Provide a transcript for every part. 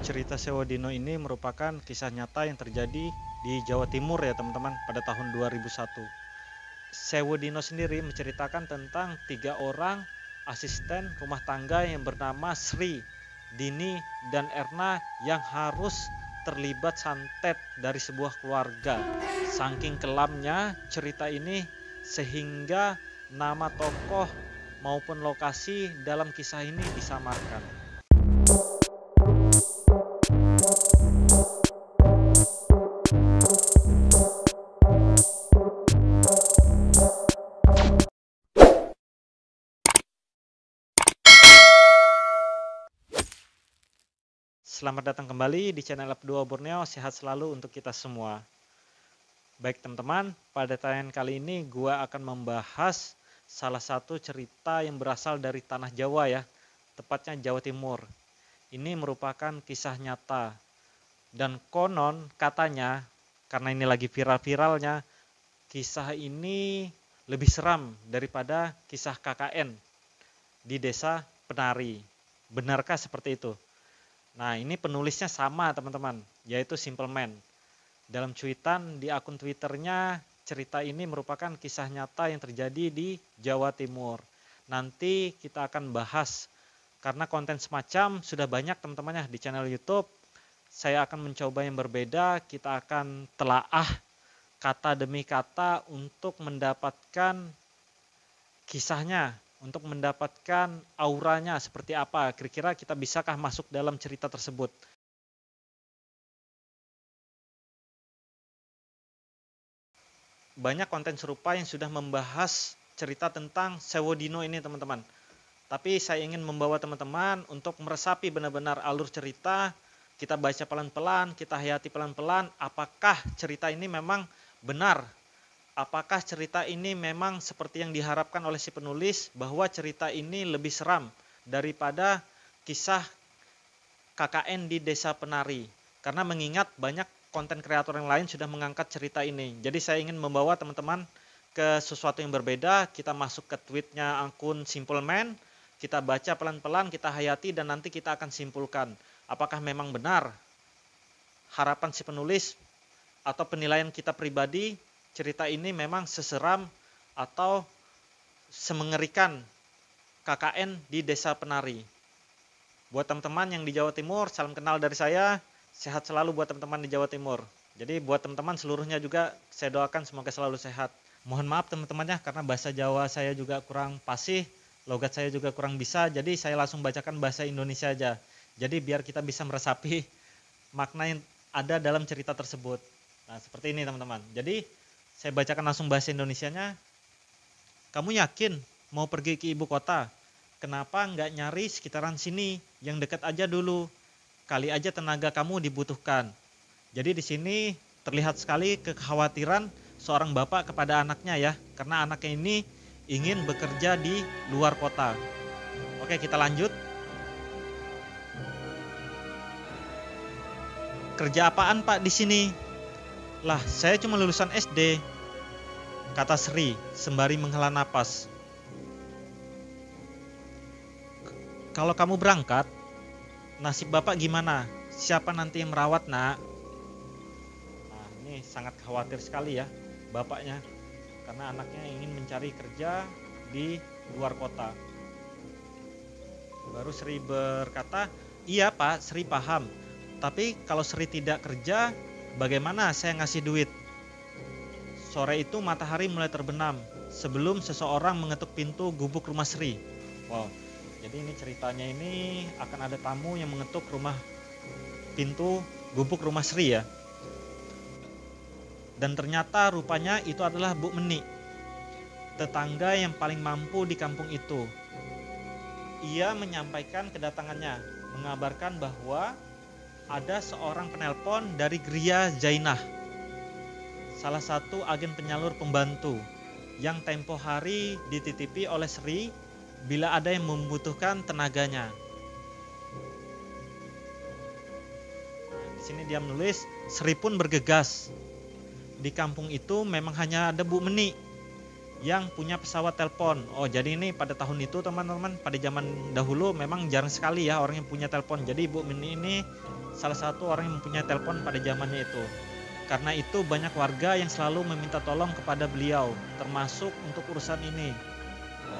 Cerita Sewodino ini merupakan kisah nyata yang terjadi di Jawa Timur ya teman-teman pada tahun 2001. Sewodino sendiri menceritakan tentang 3 orang asisten rumah tangga yang bernama Sri, Dini, dan Erna yang harus terlibat santet dari sebuah keluarga. Saking kelamnya cerita ini sehingga nama tokoh maupun lokasi dalam kisah ini disamarkan. Selamat datang kembali di channel F2 Borneo, sehat selalu untuk kita semua. Baik teman-teman, pada tayangan kali ini gua akan membahas salah satu cerita yang berasal dari tanah Jawa ya, tepatnya Jawa Timur. Ini merupakan kisah nyata. Dan konon katanya, karena ini lagi viral-viralnya, kisah ini lebih seram daripada kisah KKN di desa Penari. Benarkah seperti itu? Nah, ini penulisnya sama teman-teman, yaitu Simple Man. Dalam cuitan di akun Twitternya, cerita ini merupakan kisah nyata yang terjadi di Jawa Timur. Nanti kita akan bahas, karena konten semacam sudah banyak teman-teman ya di channel YouTube. Saya akan mencoba yang berbeda, kita akan telaah kata demi kata untuk mendapatkan kisahnya, untuk mendapatkan auranya seperti apa, kira-kira kita bisakah masuk dalam cerita tersebut. Banyak konten serupa yang sudah membahas cerita tentang Sewodino ini teman-teman. Tapi saya ingin membawa teman-teman untuk meresapi benar-benar alur cerita, kita baca pelan-pelan, kita hayati pelan-pelan, apakah cerita ini memang benar. Apakah cerita ini memang seperti yang diharapkan oleh si penulis, bahwa cerita ini lebih seram daripada kisah KKN di Desa Penari. Karena mengingat banyak konten kreator yang lain sudah mengangkat cerita ini. Jadi saya ingin membawa teman-teman ke sesuatu yang berbeda. Kita masuk ke tweetnya akun Simple Man, kita baca pelan-pelan, kita hayati, dan nanti kita akan simpulkan apakah memang benar harapan si penulis atau penilaian kita pribadi, cerita ini memang seseram atau semengerikan KKN di Desa Penari. Buat teman-teman yang di Jawa Timur, salam kenal dari saya. Sehat selalu buat teman-teman di Jawa Timur. Jadi buat teman-teman seluruhnya juga saya doakan semoga selalu sehat. Mohon maaf teman-temannya karena bahasa Jawa saya juga kurang fasih, logat saya juga kurang bisa, jadi saya langsung bacakan bahasa Indonesia aja. Jadi biar kita bisa meresapi makna yang ada dalam cerita tersebut. Nah, seperti ini teman-teman. Jadi saya bacakan langsung bahasa Indonesianya. Kamu yakin mau pergi ke ibu kota? Kenapa nggak nyari sekitaran sini, yang dekat aja dulu? Kali aja tenaga kamu dibutuhkan. Jadi di sini terlihat sekali kekhawatiran seorang bapak kepada anaknya ya, karena anaknya ini ingin bekerja di luar kota. Oke, kita lanjut. Kerja apaan Pak di sini? Lah, saya cuma lulusan SD, kata Sri sembari menghela napas. Kalau kamu berangkat, nasib bapak gimana? Siapa nanti yang merawat nak? Nah, ini sangat khawatir sekali ya bapaknya, karena anaknya ingin mencari kerja di luar kota. Baru Sri berkata, iya Pak, Sri paham. Tapi kalau Sri tidak kerja, bagaimana saya ngasih duit? Sore itu matahari mulai terbenam sebelum seseorang mengetuk pintu gubuk rumah Sri. Wow, jadi ini ceritanya ini akan ada tamu yang mengetuk pintu gubuk rumah Sri ya. Dan ternyata rupanya itu adalah Bu Meni, tetangga yang paling mampu di kampung itu. Ia menyampaikan kedatangannya, mengabarkan bahwa ada seorang penelpon dari Gria Jainah, salah satu agen penyalur pembantu yang tempo hari dititipi oleh Sri bila ada yang membutuhkan tenaganya. Di sini dia menulis, Sri pun bergegas. Di kampung itu memang hanya ada Bu Meni yang punya pesawat telepon. Oh, jadi ini pada tahun itu teman-teman, pada zaman dahulu memang jarang sekali ya orang yang punya telepon. Jadi Bu Meni ini salah satu orang yang mempunyai telepon pada zamannya itu. Karena itu banyak warga yang selalu meminta tolong kepada beliau, termasuk untuk urusan ini.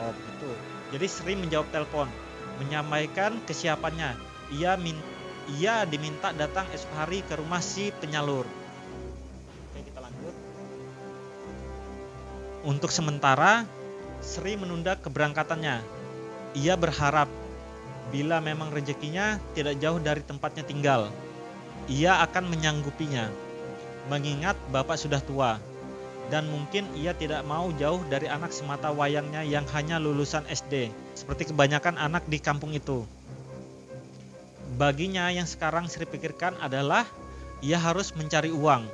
Oh begitu. Jadi Sri menjawab telepon, menyampaikan kesiapannya. Ia diminta datang esok hari ke rumah si penyalur. Oke, kita lanjut. Untuk sementara, Sri menunda keberangkatannya. Ia berharap bila memang rezekinya tidak jauh dari tempatnya tinggal, ia akan menyanggupinya. Mengingat bapak sudah tua, dan mungkin ia tidak mau jauh dari anak semata wayangnya yang hanya lulusan SD, seperti kebanyakan anak di kampung itu. Baginya yang sekarang Sri pikirkan adalah ia harus mencari uang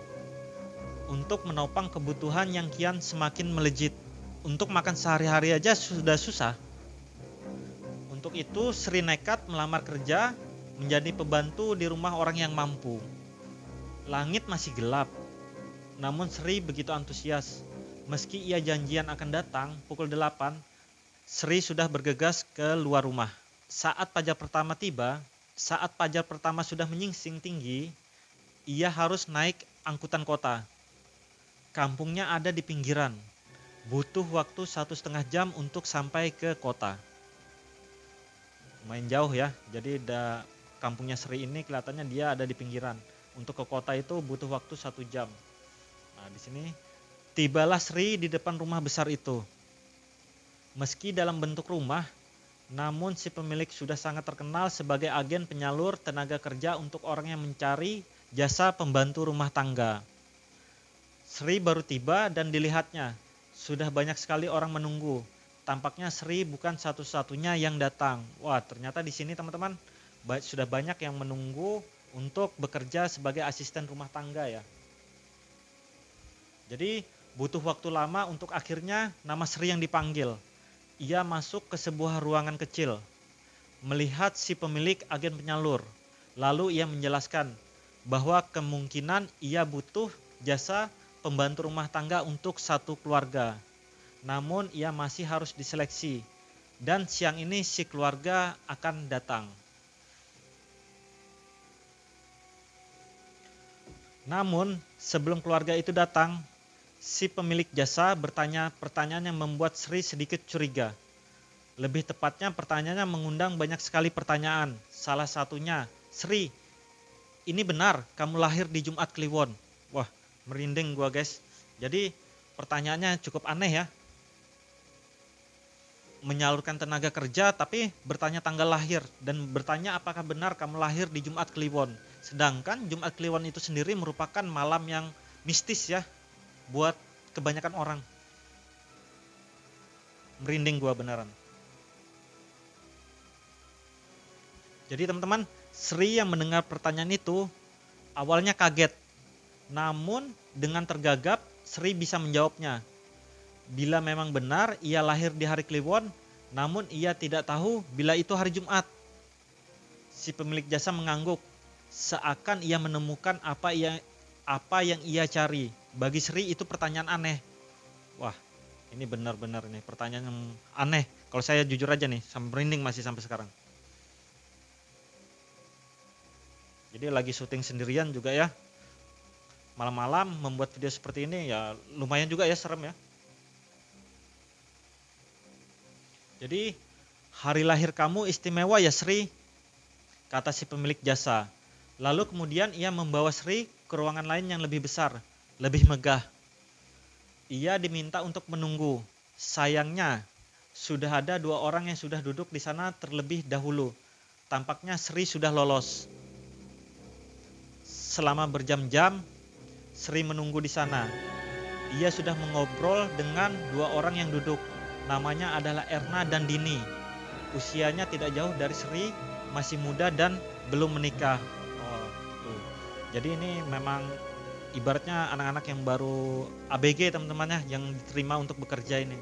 untuk menopang kebutuhan yang kian semakin melejit. Untuk makan sehari-hari aja sudah susah. Untuk itu Sri nekat melamar kerja menjadi pembantu di rumah orang yang mampu. Langit masih gelap, namun Sri begitu antusias. Meski ia janjian akan datang pukul 8, Sri sudah bergegas ke luar rumah. Saat fajar pertama sudah menyingsing tinggi, ia harus naik angkutan kota. Kampungnya ada di pinggiran, butuh waktu 1,5 jam untuk sampai ke kota. Lumayan jauh ya, jadi kampungnya Sri ini kelihatannya dia ada di pinggiran. Untuk ke kota itu butuh waktu 1 jam. Nah di sini tibalah Sri di depan rumah besar itu. Meski dalam bentuk rumah, namun si pemilik sudah sangat terkenal sebagai agen penyalur tenaga kerja untuk orang yang mencari jasa pembantu rumah tangga. Sri baru tiba dan dilihatnya, sudah banyak sekali orang menunggu. Tampaknya Sri bukan satu-satunya yang datang. Wah, ternyata di sini teman-teman sudah banyak yang menunggu untuk bekerja sebagai asisten rumah tangga ya. Jadi butuh waktu lama untuk akhirnya nama Sri yang dipanggil. Ia masuk ke sebuah ruangan kecil, melihat si pemilik agen penyalur. Lalu ia menjelaskan bahwa kemungkinan ia butuh jasa pembantu rumah tangga untuk satu keluarga. Namun ia masih harus diseleksi, dan siang ini si keluarga akan datang. Namun sebelum keluarga itu datang, si pemilik jasa bertanya pertanyaan yang membuat Sri sedikit curiga. Lebih tepatnya pertanyaannya mengundang banyak sekali pertanyaan. Salah satunya, Sri, ini benar kamu lahir di Jumat Kliwon? Wah, merinding gua guys. Jadi pertanyaannya cukup aneh ya. Menyalurkan tenaga kerja tapi bertanya tanggal lahir dan bertanya apakah benar kamu lahir di Jumat Kliwon. Sedangkan Jumat Kliwon itu sendiri merupakan malam yang mistis ya buat kebanyakan orang. Merinding gua beneran. Jadi teman-teman, Sri yang mendengar pertanyaan itu awalnya kaget. Namun dengan tergagap Sri bisa menjawabnya. Bila memang benar ia lahir di hari Kliwon, namun ia tidak tahu bila itu hari Jumat. Si pemilik jasa mengangguk, seakan ia menemukan apa yang ia cari. Bagi Sri itu pertanyaan aneh. Wah, ini benar-benar nih pertanyaan yang aneh. Kalau saya jujur aja nih, merinding masih sampai sekarang. Jadi lagi syuting sendirian juga ya. Malam-malam membuat video seperti ini ya lumayan juga ya, serem ya. Jadi hari lahir kamu istimewa ya Sri, kata si pemilik jasa. Lalu kemudian ia membawa Sri ke ruangan lain yang lebih besar, lebih megah. Ia diminta untuk menunggu. Sayangnya sudah ada 2 orang yang sudah duduk di sana terlebih dahulu. Tampaknya Sri sudah lolos. Selama berjam-jam Sri menunggu di sana. Ia sudah mengobrol dengan 2 orang yang duduk. Namanya adalah Erna dan Dini. Usianya tidak jauh dari Sri, masih muda dan belum menikah. Oh, tuh. Jadi ini memang ibaratnya anak-anak yang baru ABG teman-teman ya, yang diterima untuk bekerja ini.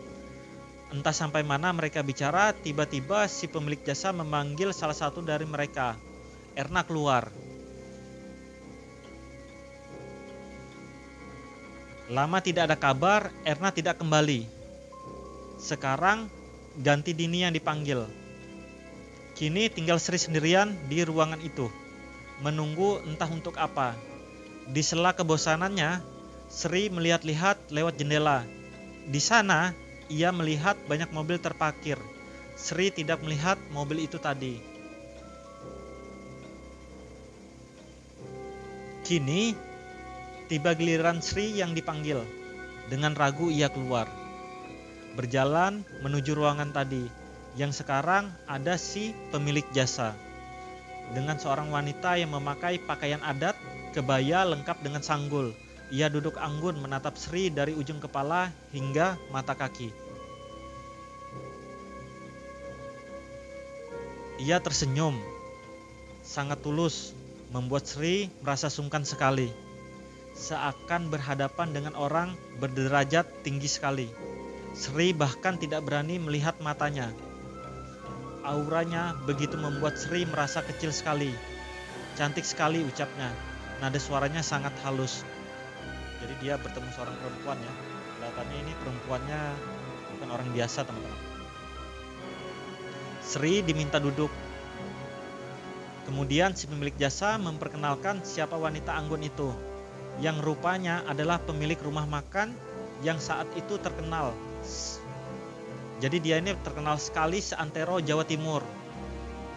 Entah sampai mana mereka bicara, tiba-tiba si pemilik jasa memanggil salah satu dari mereka. Erna keluar. Lama tidak ada kabar, Erna tidak kembali. Sekarang ganti Dini yang dipanggil. Kini tinggal Sri sendirian di ruangan itu. menunggu entah untuk apa. Di sela kebosanannya, Sri melihat-lihat lewat jendela. Di sana, ia melihat banyak mobil terparkir. Sri tidak melihat mobil itu tadi. Kini, tiba giliran Sri yang dipanggil. Dengan ragu ia keluar. Berjalan menuju ruangan tadi, yang sekarang ada si pemilik jasa. Dengan seorang wanita yang memakai pakaian adat, kebaya lengkap dengan sanggul. Ia duduk anggun menatap Sri dari ujung kepala hingga mata kaki. Ia tersenyum, sangat tulus, membuat Sri merasa sungkan sekali. Seakan berhadapan dengan orang berderajat tinggi sekali. Sri bahkan tidak berani melihat matanya. Auranya begitu membuat Sri merasa kecil sekali. Cantik sekali ucapnya. Nada suaranya sangat halus. Jadi dia bertemu seorang perempuan ya. Kelihatannya ini perempuannya bukan orang biasa, teman-teman. Sri diminta duduk. Kemudian si pemilik jasa memperkenalkan siapa wanita anggun itu, yang rupanya adalah pemilik rumah makan yang saat itu terkenal. Jadi dia ini terkenal sekali seantero Jawa Timur.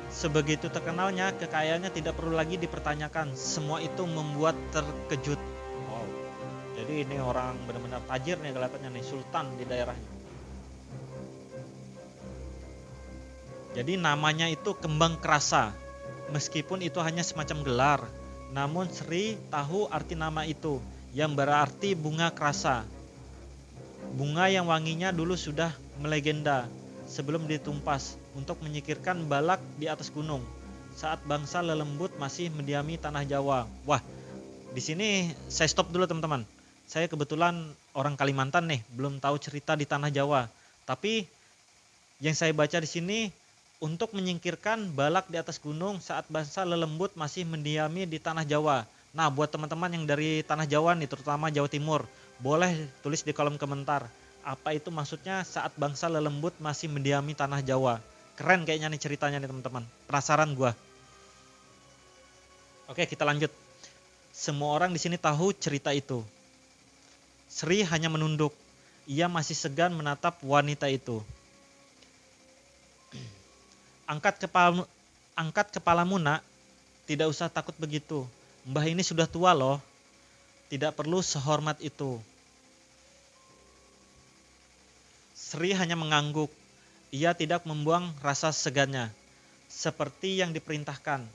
Sebegitu terkenalnya, kekayaannya tidak perlu lagi dipertanyakan. Semua itu membuat terkejut. Wow. Jadi ini orang benar-benar tajir nih kelihatannya nih, sultan di daerahnya. Jadi namanya itu Kembang Kerasa. Meskipun itu hanya semacam gelar, namun Sri tahu arti nama itu, yang berarti bunga kerasa. Bunga yang wanginya dulu sudah melegenda sebelum ditumpas untuk menyingkirkan balak di atas gunung saat bangsa lelembut masih mendiami tanah Jawa. Wah, di sini saya stop dulu teman-teman. Saya kebetulan orang Kalimantan nih, belum tahu cerita di tanah Jawa. Tapi yang saya baca di sini, untuk menyingkirkan balak di atas gunung saat bangsa lelembut masih mendiami di tanah Jawa. Nah, buat teman-teman yang dari tanah Jawa nih, terutama Jawa Timur, boleh tulis di kolom komentar. Apa itu maksudnya saat bangsa lelembut masih mendiami tanah Jawa? Keren kayaknya nih ceritanya nih teman-teman. Penasaran gua. Oke, kita lanjut. Semua orang di sini tahu cerita itu. Sri hanya menunduk. Ia masih segan menatap wanita itu. Angkat kepalamu nak, tidak usah takut begitu. Mbah ini sudah tua loh, tidak perlu sehormat itu. Sri hanya mengangguk, ia tidak membuang rasa segannya. Seperti yang diperintahkan,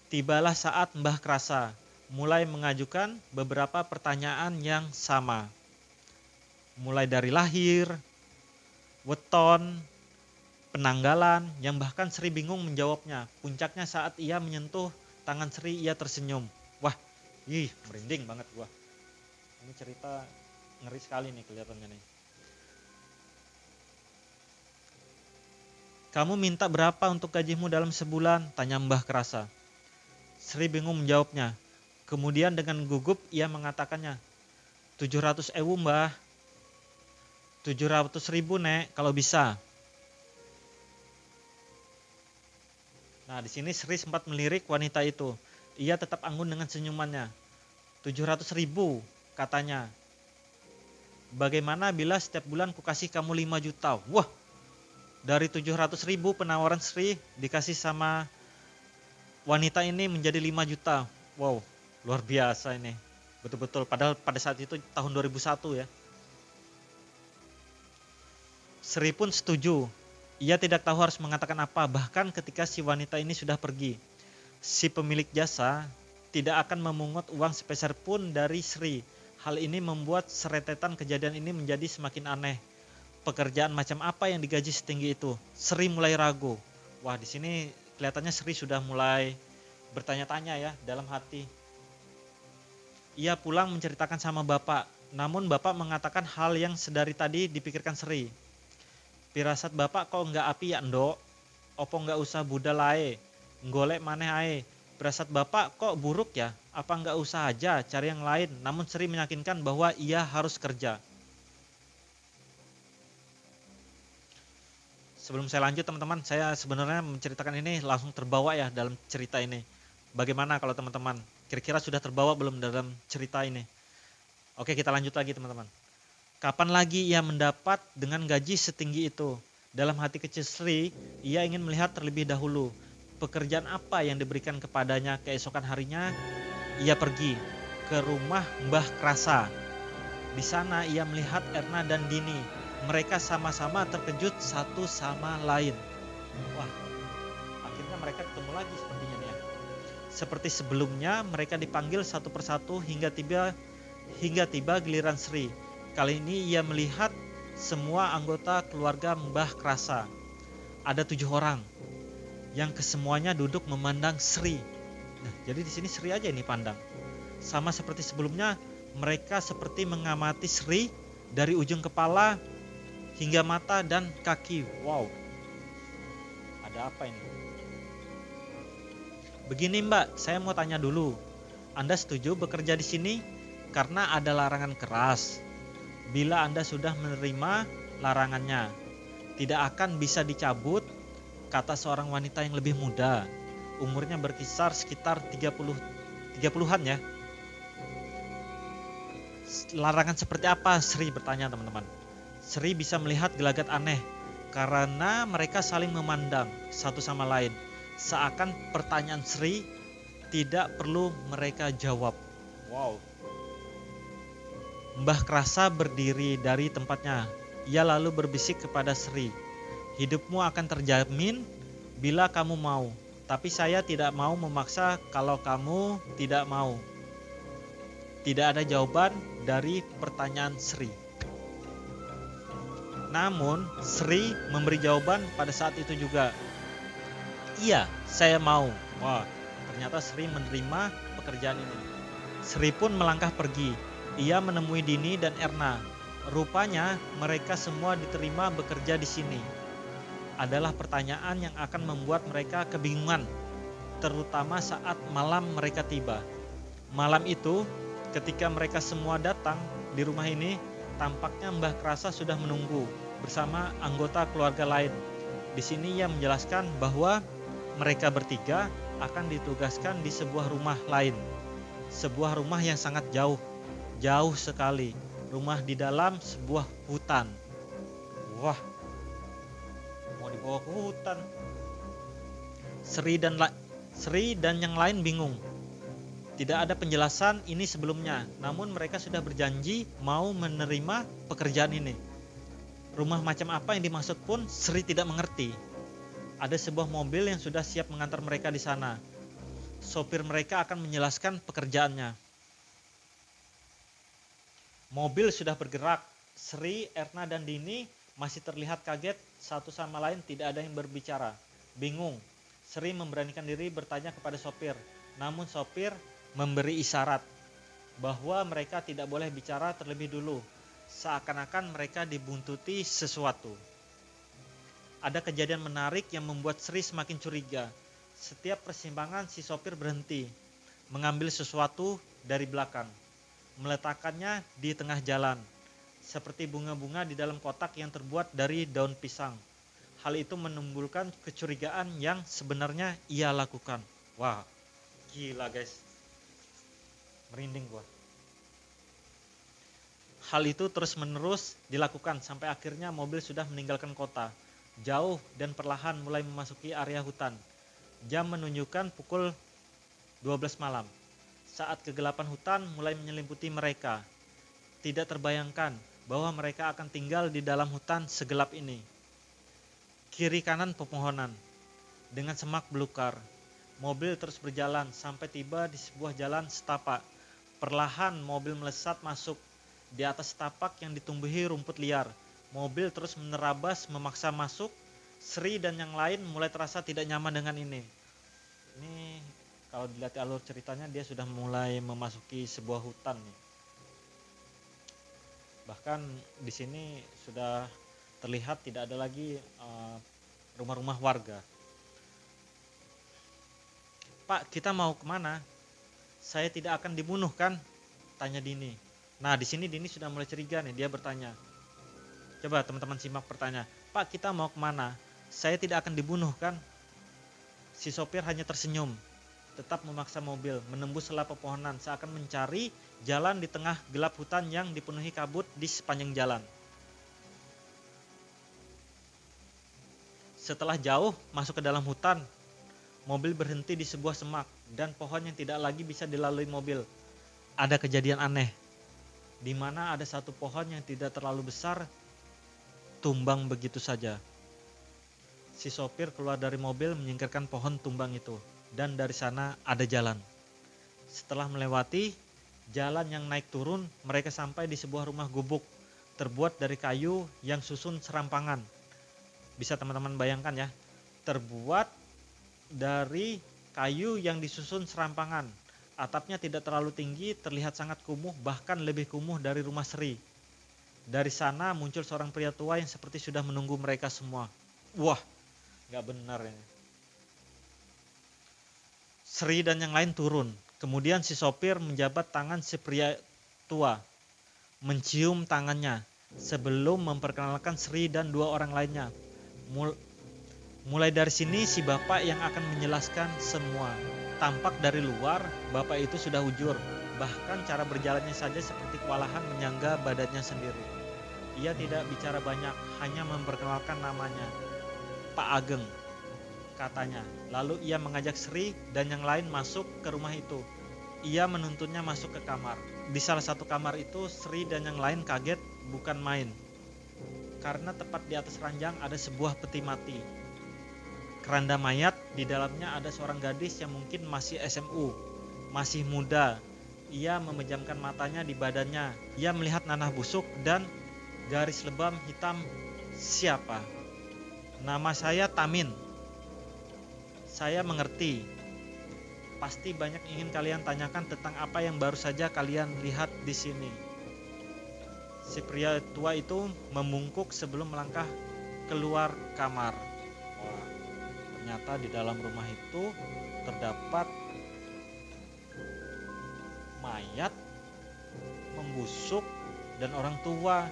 tibalah saat Mbah Kerasa mulai mengajukan beberapa pertanyaan yang sama. Mulai dari lahir, weton, penanggalan, yang bahkan Sri bingung menjawabnya. Puncaknya saat ia menyentuh tangan Sri, ia tersenyum. Wah, merinding banget gua. Ini cerita ngeri sekali nih kelihatannya nih. Kamu minta berapa untuk gajimu dalam sebulan? Tanya Mbah Kerasa. Sri bingung menjawabnya. Kemudian dengan gugup ia mengatakannya. 700.000 Mbah. 700.000 Nek, kalau bisa. Nah, di sini Sri sempat melirik wanita itu. Ia tetap anggun dengan senyumannya. 700.000 katanya. Bagaimana bila setiap bulan ku kasih kamu 5 juta? Wah, dari 700.000 penawaran Sri dikasih sama wanita ini menjadi 5 juta. Wow, luar biasa ini. Betul-betul, padahal pada saat itu tahun 2001 ya. Sri pun setuju. Ia tidak tahu harus mengatakan apa, bahkan ketika si wanita ini sudah pergi. Si pemilik jasa tidak akan memungut uang sepeser pun dari Sri. Hal ini membuat serentetan kejadian ini menjadi semakin aneh. Pekerjaan macam apa yang digaji setinggi itu? Sri mulai ragu. Wah, di sini kelihatannya Sri sudah mulai bertanya-tanya ya dalam hati. Ia pulang menceritakan sama bapak, namun bapak mengatakan hal yang sedari tadi dipikirkan Sri. Pirasat bapak kok enggak api ya ndok? Opo enggak usah budal ae? Golek maneh ae. Pirasat bapak kok buruk ya? Apa enggak usah aja cari yang lain? Namun Sri meyakinkan bahwa ia harus kerja. Sebelum saya lanjut teman-teman, saya sebenarnya menceritakan ini langsung terbawa ya dalam cerita ini. Bagaimana kalau teman-teman? Kira-kira sudah terbawa belum dalam cerita ini? Oke, kita lanjut lagi teman-teman. Kapan lagi ia mendapat dengan gaji setinggi itu? Dalam hati kecil Sri, ia ingin melihat terlebih dahulu pekerjaan apa yang diberikan kepadanya. Keesokan harinya, ia pergi ke rumah Mbah Krasa. Di sana ia melihat Erna dan Dini. Mereka sama-sama terkejut satu sama lain. Wah, akhirnya mereka ketemu lagi sepertinya nih ya. Seperti sebelumnya, mereka dipanggil satu persatu hingga tiba giliran Sri. Kali ini ia melihat semua anggota keluarga Mbah Krasa. Ada 7 orang yang kesemuanya duduk memandang Sri. Nah, jadi di sini Sri aja ini pandang. Sama seperti sebelumnya, mereka seperti mengamati Sri dari ujung kepala hingga mata dan kaki. Wow, ada apa ini? Begini Mbak, saya mau tanya dulu. Anda setuju bekerja di sini karena ada larangan keras? Bila Anda sudah menerima larangannya, tidak akan bisa dicabut, kata seorang wanita yang lebih muda. Umurnya berkisar sekitar 30-an ya. Larangan seperti apa? Sri bertanya teman-teman. Sri bisa melihat gelagat aneh karena mereka saling memandang satu sama lain. Seakan pertanyaan Sri tidak perlu mereka jawab. Wow. Mbah Krasa berdiri dari tempatnya. Ia lalu berbisik kepada Sri. Hidupmu akan terjamin bila kamu mau. Tapi saya tidak mau memaksa kalau kamu tidak mau. Tidak ada jawaban dari pertanyaan Sri. Namun Sri memberi jawaban pada saat itu juga. Iya, saya mau. Wah, ternyata Sri menerima pekerjaan ini. Sri pun melangkah pergi. Ia menemui Dini dan Erna. Rupanya mereka semua diterima bekerja di sini. Adalah pertanyaan yang akan membuat mereka kebingungan, terutama saat malam mereka tiba. Malam itu, ketika mereka semua datang di rumah ini, tampaknya Mbah Krasa sudah menunggu bersama anggota keluarga lain. Di sini ia menjelaskan bahwa mereka bertiga akan ditugaskan di sebuah rumah lain. Sebuah rumah yang sangat jauh sekali. Rumah di dalam sebuah hutan. Wah, mau dibawa ke hutan. Sri dan yang lain bingung. Tidak ada penjelasan ini sebelumnya, namun mereka sudah berjanji mau menerima pekerjaan ini. Rumah macam apa yang dimaksud pun Sri tidak mengerti. Ada sebuah mobil yang sudah siap mengantar mereka di sana. Sopir mereka akan menjelaskan pekerjaannya. Mobil sudah bergerak. Sri, Erna, dan Dini masih terlihat kaget satu sama lain, tidak ada yang berbicara. Bingung. Sri memberanikan diri bertanya kepada sopir. Namun sopir memberi isyarat bahwa mereka tidak boleh bicara terlebih dulu. Seakan-akan mereka dibuntuti sesuatu. Ada kejadian menarik yang membuat Sri semakin curiga. Setiap persimpangan si sopir berhenti, mengambil sesuatu dari belakang, meletakkannya di tengah jalan, seperti bunga-bunga di dalam kotak yang terbuat dari daun pisang. Hal itu menimbulkan kecurigaan yang sebenarnya ia lakukan. Wah, gila guys, merinding gua. Hal itu terus-menerus dilakukan sampai akhirnya mobil sudah meninggalkan kota, jauh dan perlahan mulai memasuki area hutan. Jam menunjukkan pukul 12 malam. Saat kegelapan hutan mulai menyelimuti mereka, tidak terbayangkan bahwa mereka akan tinggal di dalam hutan segelap ini. Kiri kanan pepohonan, dengan semak belukar. Mobil terus berjalan sampai tiba di sebuah jalan setapak. Perlahan mobil melesat masuk di atas setapak yang ditumbuhi rumput liar. Mobil terus menerabas memaksa masuk. Sri dan yang lain mulai terasa tidak nyaman dengan ini. Ini kalau dilihat alur ceritanya dia sudah mulai memasuki sebuah hutan nih. Bahkan di sini sudah terlihat tidak ada lagi rumah-rumah warga. Pak, kita mau kemana? Saya tidak akan dibunuh kan? Tanya Dini. Nah di sini Dini sudah mulai curiga nih, dia bertanya. Coba teman-teman simak pertanyaan. Pak, kita mau kemana? Saya tidak akan dibunuh kan? Si sopir hanya tersenyum. tetap memaksa mobil menembus sela pepohonan seakan mencari jalan di tengah gelap hutan yang dipenuhi kabut di sepanjang jalan. Setelah jauh masuk ke dalam hutan, mobil berhenti di sebuah semak dan pohon yang tidak lagi bisa dilalui mobil. Ada kejadian aneh, di mana ada satu pohon yang tidak terlalu besar, tumbang begitu saja. Si sopir keluar dari mobil menyingkirkan pohon tumbang itu. Dan dari sana ada jalan. Setelah melewati jalan yang naik turun, mereka sampai di sebuah rumah gubuk terbuat dari kayu yang susun serampangan. Bisa teman-teman bayangkan ya, terbuat dari kayu yang disusun serampangan. Atapnya tidak terlalu tinggi, terlihat sangat kumuh, bahkan lebih kumuh dari rumah Sri. Dari sana muncul seorang pria tua yang seperti sudah menunggu mereka semua. Wah, gak benar ini. Sri dan yang lain turun. Kemudian si sopir menjabat tangan si pria tua, mencium tangannya sebelum memperkenalkan Sri dan dua orang lainnya. Mulai dari sini si bapak yang akan menjelaskan semua. Tampak dari luar bapak itu sudah ujur, bahkan cara berjalannya saja seperti kewalahan menyangga badannya sendiri. Ia tidak bicara banyak, hanya memperkenalkan namanya, Pak Ageng, katanya. Lalu ia mengajak Sri dan yang lain masuk ke rumah itu. Ia menuntunnya masuk ke kamar. Di salah satu kamar itu Sri dan yang lain kaget bukan main. Karena tepat di atas ranjang ada sebuah peti mati. Keranda mayat, di dalamnya ada seorang gadis yang mungkin masih SMU, masih muda. Ia memejamkan matanya di badannya. Ia melihat nanah busuk dan garis lebam hitam. Siapa? Nama saya Tamin. Saya mengerti. Pasti banyak ingin kalian tanyakan tentang apa yang baru saja kalian lihat di sini. Si pria tua itu membungkuk sebelum melangkah keluar kamar. Wah, ternyata di dalam rumah itu terdapat mayat, membusuk, dan orang tua.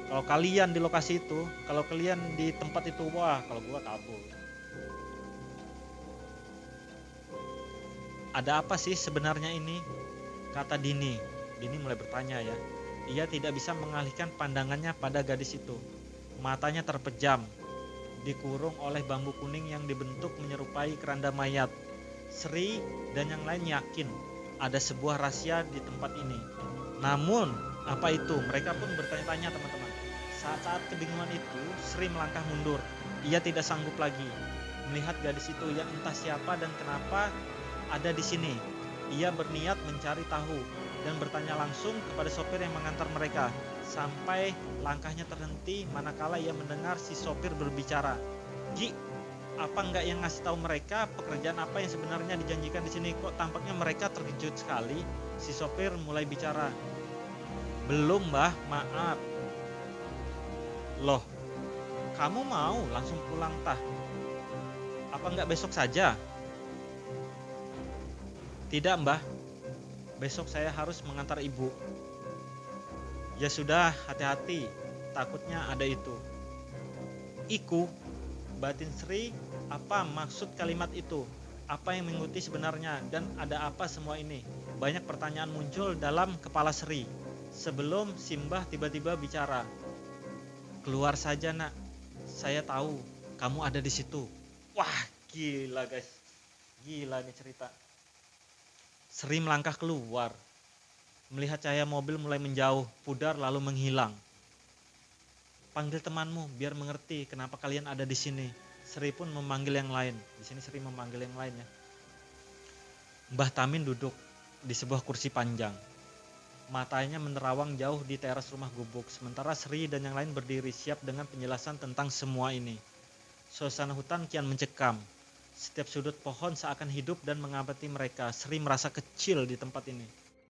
Kalau kalian di lokasi itu, kalau kalian di tempat itu, wah, kalau gua kabur. Ada apa sih sebenarnya ini? Kata Dini. Dini mulai bertanya ya. Ia tidak bisa mengalihkan pandangannya pada gadis itu. Matanya terpejam, dikurung oleh bambu kuning yang dibentuk menyerupai keranda mayat. Sri dan yang lain yakin ada sebuah rahasia di tempat ini. Namun, apa itu? Mereka pun bertanya-tanya teman-teman. Saat-saat kebingungan itu, Sri melangkah mundur. Ia tidak sanggup lagi melihat gadis itu yang entah siapa dan kenapa ada di sini. Ia berniat mencari tahu dan bertanya langsung kepada sopir yang mengantar mereka sampai langkahnya terhenti manakala ia mendengar si sopir berbicara. Gi, apa enggak yang ngasih tahu mereka pekerjaan apa yang sebenarnya dijanjikan di sini? Kok tampaknya mereka terkejut sekali. Si sopir mulai bicara. Belum, Mbah, maaf. Loh, kamu mau langsung pulang tah? Apa enggak besok saja? Tidak, Mbah. Besok saya harus mengantar ibu. Ya sudah, hati-hati. Takutnya ada itu. Iku, batin Sri, apa maksud kalimat itu? Apa yang mengikuti sebenarnya? Dan ada apa semua ini? Banyak pertanyaan muncul dalam kepala Sri. Sebelum Simbah tiba-tiba bicara. Keluar saja, nak. Saya tahu kamu ada di situ. Wah, gila guys. Gila nih cerita. Sri melangkah keluar, melihat cahaya mobil mulai menjauh, pudar lalu menghilang. Panggil temanmu biar mengerti kenapa kalian ada di sini. Sri pun memanggil yang lain. Di sini Sri memanggil yang lain ya. Mbah Tamin duduk di sebuah kursi panjang. Matanya menerawang jauh di teras rumah gubuk, sementara Sri dan yang lain berdiri siap dengan penjelasan tentang semua ini. Suasana hutan kian mencekam. Setiap sudut pohon seakan hidup dan mengamati mereka. Sri merasa kecil di tempat ini.